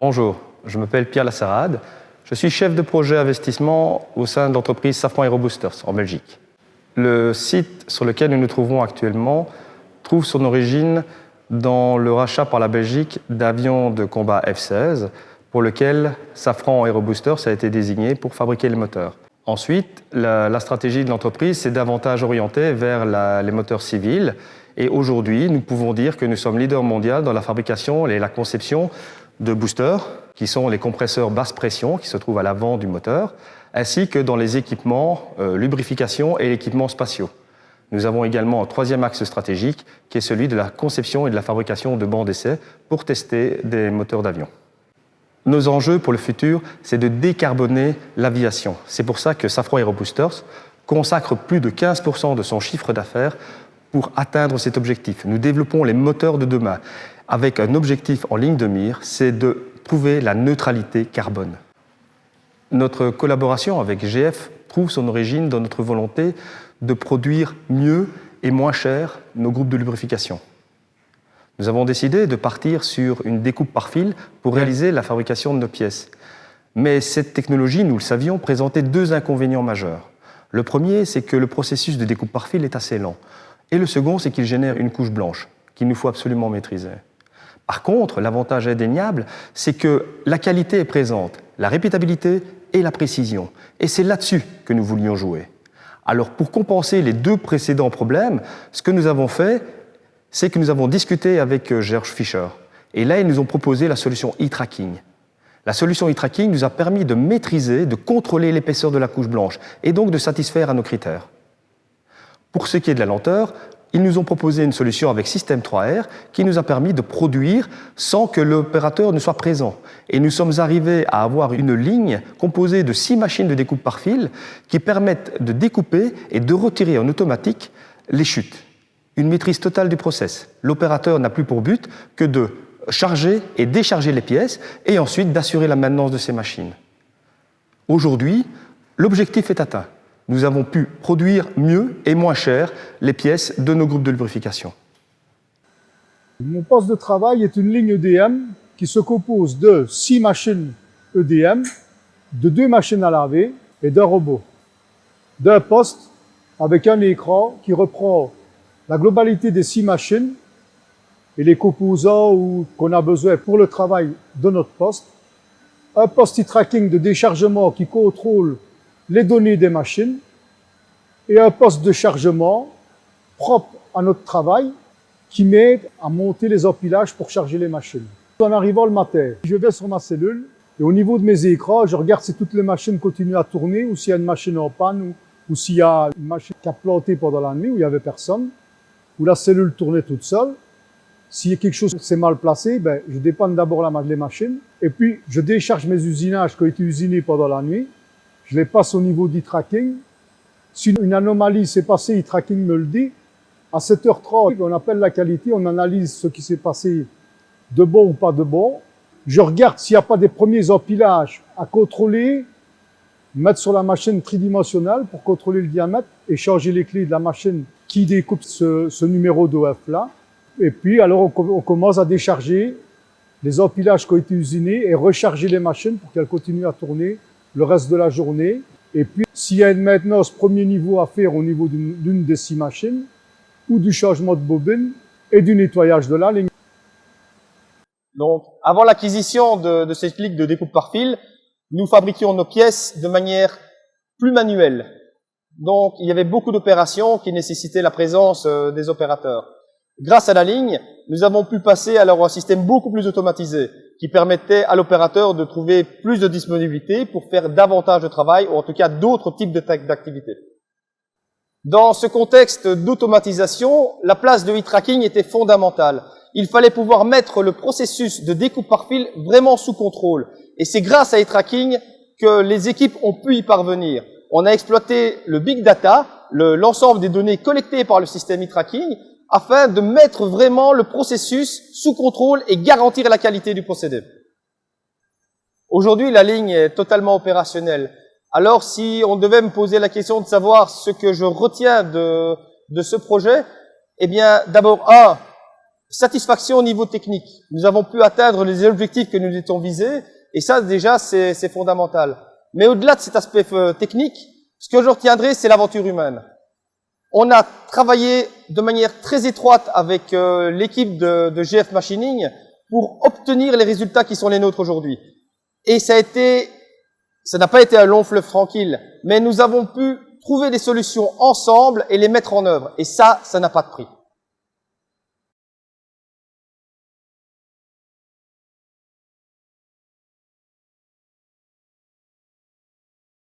Bonjour, je m'appelle Pierre Lassarade. Je suis chef de projet investissement au sein de l'entreprise Safran Aeroboosters en Belgique. Le site sur lequel nous nous trouvons actuellement trouve son origine dans le rachat par la Belgique d'avions de combat F-16 pour lequel Safran Aeroboosters a été désigné pour fabriquer les moteurs. Ensuite, la stratégie de l'entreprise s'est davantage orientée vers les moteurs civils et aujourd'hui, nous pouvons dire que nous sommes leaders mondiaux dans la fabrication et la conception de boosters, qui sont les compresseurs basse pression qui se trouvent à l'avant du moteur, ainsi que dans les équipements lubrification et équipements spatiaux. Nous avons également un troisième axe stratégique qui est celui de la conception et de la fabrication de bancs d'essai pour tester des moteurs d'avion. Nos enjeux pour le futur, c'est de décarboner l'aviation. C'est pour ça que Safran Aeroboosters consacre plus de 15% de son chiffre d'affaires pour atteindre cet objectif. Nous développons les moteurs de demain avec un objectif en ligne de mire, c'est de trouver la neutralité carbone. Notre collaboration avec GF trouve son origine dans notre volonté de produire mieux et moins cher nos groupes de lubrification. Nous avons décidé de partir sur une découpe par fil pour réaliser la fabrication de nos pièces. Mais cette technologie, nous le savions, présentait deux inconvénients majeurs. Le premier, c'est que le processus de découpe par fil est assez lent. Et le second, c'est qu'il génère une couche blanche qu'il nous faut absolument maîtriser. Par contre, l'avantage indéniable, c'est que la qualité est présente, la répétabilité et la précision. Et c'est là-dessus que nous voulions jouer. Alors, pour compenser les deux précédents problèmes, ce que nous avons fait, c'est que nous avons discuté avec Georg Fischer. Et là, ils nous ont proposé la solution e-tracking. La solution e-tracking nous a permis de maîtriser, de contrôler l'épaisseur de la couche blanche et donc de satisfaire à nos critères. Pour ce qui est de la lenteur, ils nous ont proposé une solution avec Système 3R qui nous a permis de produire sans que l'opérateur ne soit présent. Et nous sommes arrivés à avoir une ligne composée de 6 machines de découpe par fil qui permettent de découper et de retirer en automatique les chutes. Une maîtrise totale du process. L'opérateur n'a plus pour but que de charger et décharger les pièces et ensuite d'assurer la maintenance de ces machines. Aujourd'hui, l'objectif est atteint. Nous avons pu produire mieux et moins cher les pièces de nos groupes de lubrification. Mon poste de travail est une ligne EDM qui se compose de 6 machines EDM, de 2 machines à laver et d'un robot. D'un poste avec un écran qui reprend la globalité des 6 machines et les composants qu'on a besoin pour le travail de notre poste. Un poste e-tracking de déchargement qui contrôle les données des machines et un poste de chargement propre à notre travail qui m'aide à monter les empilages pour charger les machines. En arrivant le matin, je vais sur ma cellule et au niveau de mes écrans, je regarde si toutes les machines continuent à tourner ou s'il y a une machine en panne ou s'il y a une machine qui a planté pendant la nuit où il n'y avait personne, où la cellule tournait toute seule. S'il y a quelque chose qui s'est mal placé, je dépanne d'abord les machines et puis je décharge mes usinages qui ont été usinés pendant la nuit. Je les passe au niveau d'e-tracking. Si une anomalie s'est passée, e-tracking me le dit. À 7h30, on appelle la qualité, on analyse ce qui s'est passé de bon ou pas de bon. Je regarde s'il n'y a pas des premiers empilages à contrôler, mettre sur la machine tridimensionnelle pour contrôler le diamètre et changer les clés de la machine qui découpe ce numéro d'OF-là. Et puis, alors, on commence à décharger les empilages qui ont été usinés et recharger les machines pour qu'elles continuent à tourner le reste de la journée. Et puis, s'il y a une maintenance premier niveau à faire au niveau d'une des 6 machines, ou du changement de bobine et du nettoyage de la ligne. Donc, avant l'acquisition de cette ligne de découpe par fil, nous fabriquions nos pièces de manière plus manuelle. Donc, il y avait beaucoup d'opérations qui nécessitaient la présence des opérateurs. Grâce à la ligne, nous avons pu passer alors à un système beaucoup plus automatisé qui permettait à l'opérateur de trouver plus de disponibilité pour faire davantage de travail ou en tout cas d'autres types d'activités. Dans ce contexte d'automatisation, la place de e-tracking était fondamentale. Il fallait pouvoir mettre le processus de découpe par fil vraiment sous contrôle. Et c'est grâce à e-tracking que les équipes ont pu y parvenir. On a exploité le big data, l'ensemble des données collectées par le système e-tracking, afin de mettre vraiment le processus sous contrôle et garantir la qualité du procédé. Aujourd'hui, la ligne est totalement opérationnelle. Alors, si on devait me poser la question de savoir ce que je retiens de ce projet, eh bien, d'abord, satisfaction au niveau technique. Nous avons pu atteindre les objectifs que nous étions visés, et ça, déjà, c'est fondamental. Mais au-delà de cet aspect technique, ce que je retiendrai, c'est l'aventure humaine. On a travaillé de manière très étroite avec l'équipe de GF Machining pour obtenir les résultats qui sont les nôtres aujourd'hui. Et ça n'a pas été un long fleuve tranquille, mais nous avons pu trouver des solutions ensemble et les mettre en œuvre. Et ça n'a pas de prix.